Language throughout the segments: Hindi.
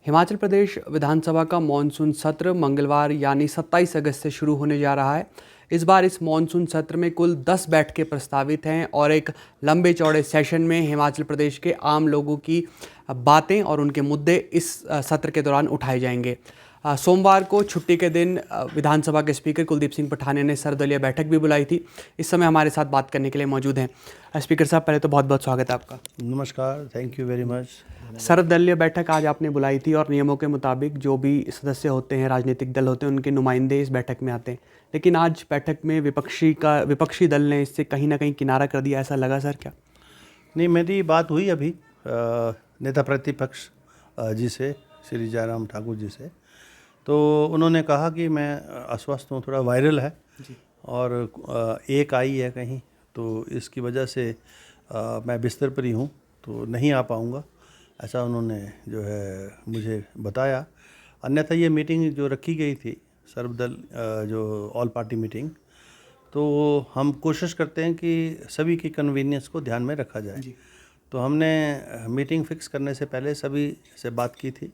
हिमाचल प्रदेश विधानसभा का मॉनसून सत्र मंगलवार यानी 27 अगस्त से शुरू होने जा रहा है। इस बार इस मॉनसून सत्र में कुल 10 बैठकें प्रस्तावित हैं और एक लंबे चौड़े सेशन में हिमाचल प्रदेश के आम लोगों की बातें और उनके मुद्दे इस सत्र के दौरान उठाए जाएंगे। सोमवार को छुट्टी के दिन विधानसभा के स्पीकर कुलदीप सिंह पठानिया ने सर्वदलीय बैठक भी बुलाई थी। इस समय हमारे साथ बात करने के लिए मौजूद हैं स्पीकर साहब। पहले तो बहुत बहुत स्वागत है आपका। नमस्कार, थैंक यू वेरी मच। सर्वदलीय बैठक आज आपने बुलाई थी और नियमों के मुताबिक जो भी सदस्य होते हैं, राजनीतिक दल होते हैं, उनके नुमाइंदे इस बैठक में आते हैं, लेकिन आज बैठक में विपक्षी दल ने इससे कहीं ना कहीं किनारा कर दिया, ऐसा लगा सर क्या? नहीं, मेरी बात हुई अभी नेता प्रतिपक्ष जी से, श्री जयराम ठाकुर जी से, तो उन्होंने कहा कि मैं अस्वस्थ हूँ, थोड़ा वायरल है जी। और एक आई है कहीं, तो इसकी वजह से मैं बिस्तर पर ही हूँ, तो नहीं आ पाऊँगा, ऐसा उन्होंने जो है मुझे बताया। अन्यथा ये मीटिंग जो रखी गई थी सर्वदल जो ऑल पार्टी मीटिंग, तो हम कोशिश करते हैं कि सभी की कन्वीनियंस को ध्यान में रखा जाए जी। तो हमने मीटिंग फिक्स करने से पहले सभी से बात की थी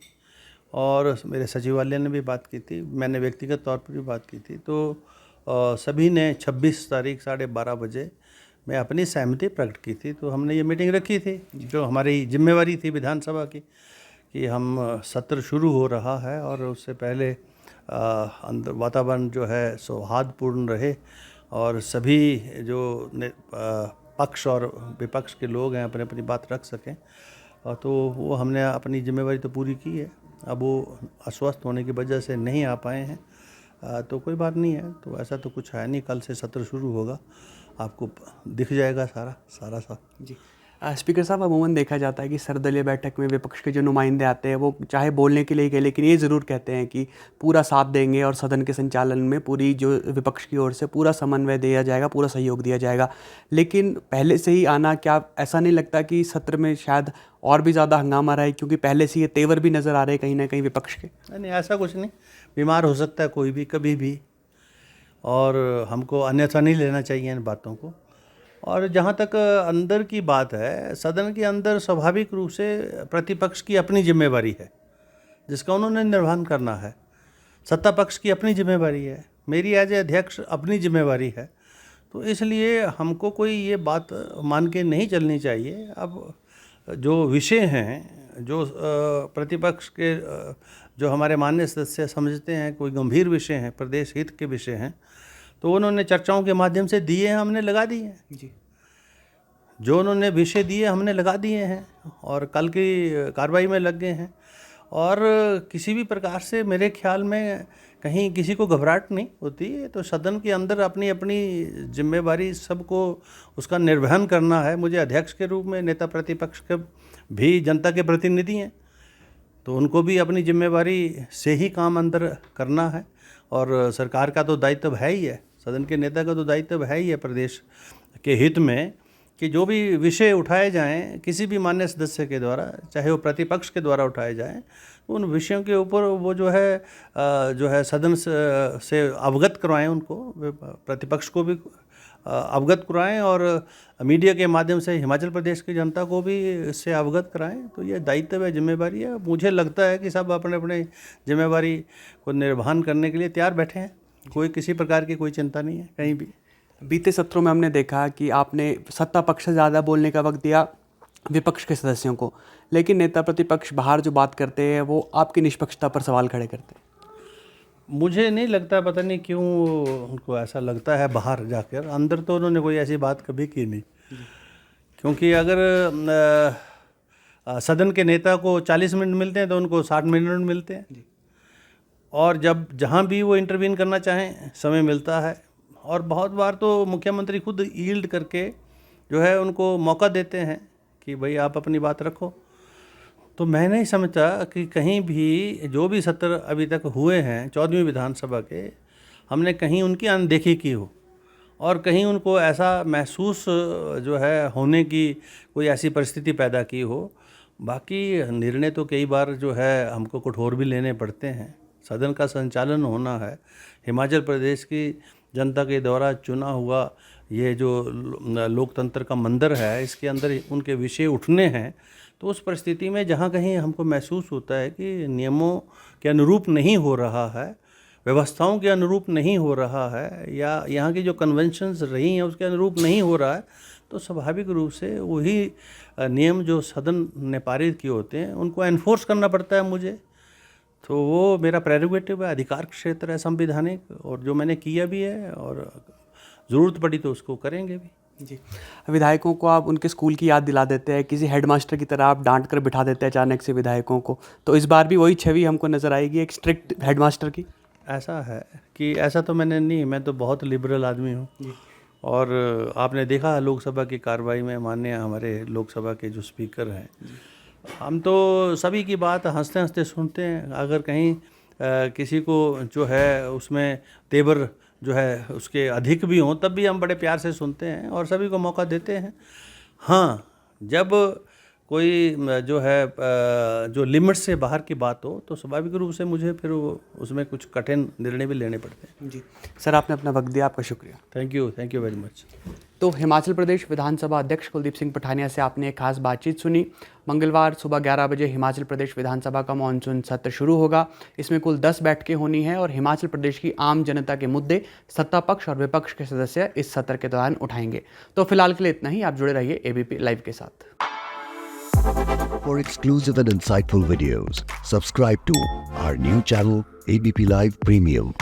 और मेरे सचिवालय ने भी बात की थी, मैंने व्यक्तिगत तौर पर भी बात की थी। तो सभी ने 26 तारीख 12:30 बजे मैं अपनी सहमति प्रकट की थी। तो हमने ये मीटिंग रखी थी, जो हमारी जिम्मेवारी थी विधानसभा की, कि हम सत्र शुरू हो रहा है और उससे पहले अंदर वातावरण जो है सौहार्दपूर्ण रहे और सभी जो पक्ष और विपक्ष के लोग हैं अपनी अपनी बात रख सकें। तो वो हमने अपनी जिम्मेवारी तो पूरी की है। अब वो अस्वस्थ होने की वजह से नहीं आ पाए हैं, तो कोई बात नहीं है, तो ऐसा तो कुछ है नहीं। कल से सत्र शुरू होगा, आपको दिख जाएगा सारा जी। स्पीकर साहब, अमूमन देखा जाता है कि सर्वदलीय बैठक में विपक्ष के जो नुमाइंदे आते हैं वो चाहे बोलने के लिए कहे, लेकिन ये ज़रूर कहते हैं कि पूरा साथ देंगे और सदन के संचालन में पूरी जो विपक्ष की ओर से पूरा समन्वय दिया जाएगा, पूरा सहयोग दिया जाएगा। लेकिन पहले से ही आना, क्या ऐसा नहीं लगता कि सत्र में शायद और भी ज़्यादा हंगामा रहा है, क्योंकि पहले से ये तेवर भी नज़र आ रहे हैं कहीं ना कहीं विपक्ष के? नहीं, ऐसा कुछ नहीं। बीमार हो सकता है कोई भी कभी भी, और हमको अन्यथा नहीं लेना चाहिए इन बातों को। और जहाँ तक अंदर की बात है, सदन के अंदर स्वाभाविक रूप से प्रतिपक्ष की अपनी जिम्मेवारी है जिसका उन्होंने निर्वहन करना है। सत्ता पक्ष की अपनी जिम्मेवारी है, मेरी एज ए अध्यक्ष अपनी जिम्मेवारी है। तो इसलिए हमको कोई ये बात मान के नहीं चलनी चाहिए। अब जो विषय हैं, जो प्रतिपक्ष के जो हमारे माननीय सदस्य समझते हैं कोई गंभीर विषय हैं, प्रदेश हित के विषय हैं, तो उन्होंने चर्चाओं के माध्यम से दिए हैं, हमने लगा दिए हैं जी। जो उन्होंने विषय दिए हमने लगा दिए हैं और कल की कार्रवाई में लग गए हैं। और किसी भी प्रकार से मेरे ख्याल में कहीं किसी को घबराहट नहीं होती है। तो सदन के अंदर अपनी अपनी जिम्मेवारी सबको उसका निर्वहन करना है। मुझे अध्यक्ष के रूप में नेता प्रतिपक्ष के भी जनता के प्रतिनिधि हैं, तो उनको भी अपनी जिम्मेवारी से ही काम अंदर करना है। और सरकार का तो दायित्व है ही है, सदन के नेता का तो दायित्व है ही है प्रदेश के हित में कि जो भी विषय उठाए जाएं किसी भी माननीय सदस्य के द्वारा, चाहे वो प्रतिपक्ष के द्वारा उठाए जाएं, तो उन विषयों के ऊपर वो जो है सदन से अवगत करवाएं, उनको प्रतिपक्ष को भी अवगत कराएं और मीडिया के माध्यम से हिमाचल प्रदेश की जनता को भी इससे अवगत कराएं। तो ये दायित्व है, जिम्मेवारी है। मुझे लगता है कि सब अपने अपने जिम्मेवारी को निर्वहन करने के लिए तैयार बैठे हैं, कोई किसी प्रकार की कोई चिंता नहीं है कहीं भी। बीते सत्रों में हमने देखा कि आपने सत्ता पक्ष से ज़्यादा बोलने का वक्त दिया विपक्ष के सदस्यों को, लेकिन नेता प्रतिपक्ष बाहर जो बात करते हैं वो आपकी निष्पक्षता पर सवाल खड़े करते हैं। मुझे नहीं लगता, पता नहीं क्यों उनको ऐसा लगता है बाहर जाकर, अंदर तो उन्होंने कोई ऐसी बात कभी की नहीं। क्योंकि अगर सदन के नेता को 40 मिनट मिलते हैं तो उनको 60 मिनट मिलते हैं, और जब जहाँ भी वो इंटरवीन करना चाहें समय मिलता है। और बहुत बार तो मुख्यमंत्री खुद यील्ड करके जो है उनको मौका देते हैं कि भाई आप अपनी बात रखो। तो मैं नहीं समझता कि कहीं भी जो भी सत्र अभी तक हुए हैं 14वीं विधानसभा के, हमने कहीं उनकी अनदेखी की हो और कहीं उनको ऐसा महसूस जो है होने की कोई ऐसी परिस्थिति पैदा की हो। बाकी निर्णय तो कई बार जो है हमको कठोर भी लेने पड़ते हैं। सदन का संचालन होना है, हिमाचल प्रदेश की जनता के द्वारा चुना हुआ ये जो लोकतंत्र का मंदिर है, इसके अंदर उनके विषय उठने हैं, तो उस परिस्थिति में जहाँ कहीं हमको महसूस होता है कि नियमों के अनुरूप नहीं हो रहा है, व्यवस्थाओं के अनुरूप नहीं हो रहा है, या यहाँ की जो कन्वेंशंस रही हैं उसके अनुरूप नहीं हो रहा है, तो स्वाभाविक रूप से वही नियम जो सदन ने पारित किए होते हैं उनको एनफोर्स करना पड़ता है मुझे। तो वो मेरा प्रेरोगेटिव है, अधिकार क्षेत्र है संवैधानिक, और जो मैंने किया भी है, और ज़रूरत पड़ी तो उसको करेंगे भी। जी, विधायकों को आप उनके स्कूल की याद दिला देते हैं, किसी हेडमास्टर की तरह आप डांट कर बिठा देते हैं अचानक से विधायकों को, तो इस बार भी वही छवि हमको नज़र आएगी एक स्ट्रिक्ट हेडमास्टर की। ऐसा है कि ऐसा तो मैंने नहीं, मैं तो बहुत लिबरल आदमी हूँ, और आपने देखा लोकसभा की कार्रवाई में माननीय हमारे लोकसभा के जो स्पीकर हैं, हम तो सभी की बात हंसते हंसते सुनते हैं। अगर कहीं किसी को जो है उसमें तेवर जो है उसके अधिक भी हों तब भी हम बड़े प्यार से सुनते हैं और सभी को मौका देते हैं। हाँ, जब कोई जो है जो लिमिट से बाहर की बात हो तो स्वाभाविक रूप से मुझे फिर उसमें कुछ कठिन निर्णय भी लेने पड़ते हैं। जी सर, आपने अपना वक्त दिया, आपका शुक्रिया। Thank you very much. तो हिमाचल प्रदेश विधानसभा अध्यक्ष कुलदीप सिंह पठानिया से आपने एक खास बातचीत सुनी। मंगलवार सुबह 11 बजे हिमाचल प्रदेश विधानसभा का मानसून सत्र शुरू होगा। इसमें कुल 10 बैठकें होनी है और हिमाचल प्रदेश की आम जनता के मुद्दे सत्ता पक्ष और विपक्ष के सदस्य इस सत्र के दौरान उठाएंगे। तो फिलहाल के लिए इतना ही। आप जुड़े रहिए एबीपी लाइव के साथ। For exclusive and insightful videos, subscribe to our new channel ABP Live Premium.